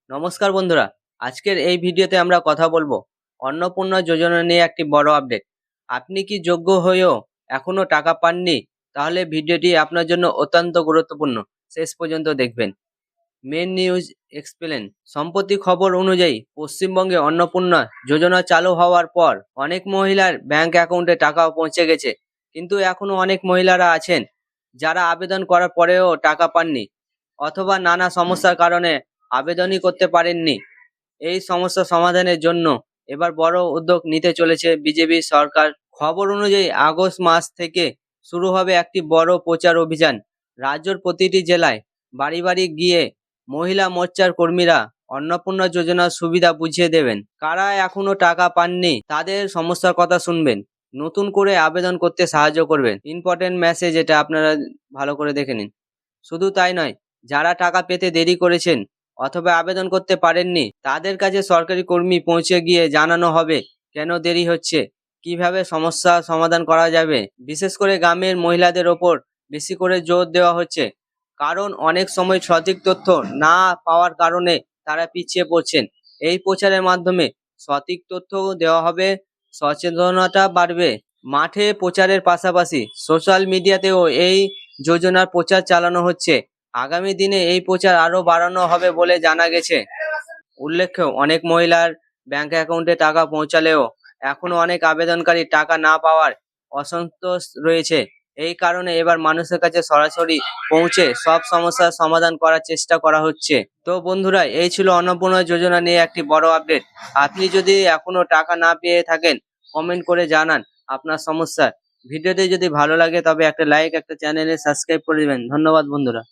নমস্কার বন্ধুরা, আজকের এই ভিডিওতে আমরা কথা বলবো অন্নপূর্ণা যোজনা নিয়ে একটি বড় আপডেট। আপনি কি যোগ্য হয়েও এখনো টাকা পাননি? তাহলে ভিডিওটি আপনার জন্য অত্যন্ত গুরুত্বপূর্ণ, শেষ পর্যন্ত দেখবেন। Main news explain. সম্প্রতি খবর অনুযায়ী পশ্চিমবঙ্গে অন্নপূর্ণা যোজনা চালু হওয়ার পর অনেক মহিলার ব্যাংক অ্যাকাউন্টে টাকাও পৌঁছে গেছে, কিন্তু এখনো অনেক মহিলারা আছেন যারা আবেদন করার পরেও টাকা পাননি, অথবা নানা সমস্যার কারণে আবেদনই করতে পারেননি। এই সমস্যা সমাধানের জন্য এবার বড় উদ্যোগ নিতে চলেছে বিজেপি সরকার। খবর অনুযায়ী আগস্ট মাস থেকে শুরু হবে একটি বড় প্রচার অভিযান। রাজ্যের প্রতিটি জেলায় বাড়ি বাড়ি গিয়ে মহিলা মোর্চার কর্মীরা অন্নপূর্ণা যোজনার সুবিধা বুঝিয়ে দেবেন। কারা এখনো টাকা পাননি তাদের সমস্যার কথা শুনবেন, নতুন করে আবেদন করতে সাহায্য করবেন। ইম্পর্টেন্ট মেসেজ, এটা আপনারা ভালো করে দেখে নিন। শুধু তাই নয়, যারা টাকা পেতে দেরি করেছেন অথবা আবেদন করতে পারেননি তাদের কাছে সরকারি কর্মী পৌঁছে গিয়ে জানানো হবে কেন দেরি হচ্ছে, কিভাবে সমস্যা সমাধান করা যাবে। বিশেষ করে গ্রামের মহিলাদের ওপর বেশি করে জোর দেওয়া হচ্ছে, কারণ অনেক সময় সঠিক তথ্য না পাওয়ার কারণে তারা পিছিয়ে পড়ছেন। এই প্রচারের মাধ্যমে সঠিক তথ্য দেওয়া হবে, সচেতনতা বাড়বে। মাঠে প্রচারের পাশাপাশি সোশ্যাল মিডিয়াতেও এই যোজনার প্রচার চালানো হচ্ছে। আগামী দিনে এই প্রচার আরো বাড়ানো হবে বলে জানা গেছে। উল্লেখ্য, অনেক মহিলার ব্যাংক অ্যাকাউন্টে টাকা পৌঁছালেও এখনো অনেক আবেদনকারী টাকা না পাওয়ার অসন্তোষ রয়েছে। এই কারণে এবার মানুষের কাছে সরাসরি পৌঁছে সব সমস্যার সমাধান করার চেষ্টা করা হচ্ছে। তো বন্ধুরা, এই ছিল অন্নপূর্ণা যোজনা নিয়ে একটি বড় আপডেট। আপনি যদি এখনো টাকা না পেয়ে থাকেন, কমেন্ট করে জানান আপনার সমস্যা। ভিডিওটি যদি ভালো লাগে তবে একটা লাইক, একটা চ্যানেলে সাবস্ক্রাইব করে দিবেন। ধন্যবাদ বন্ধুরা।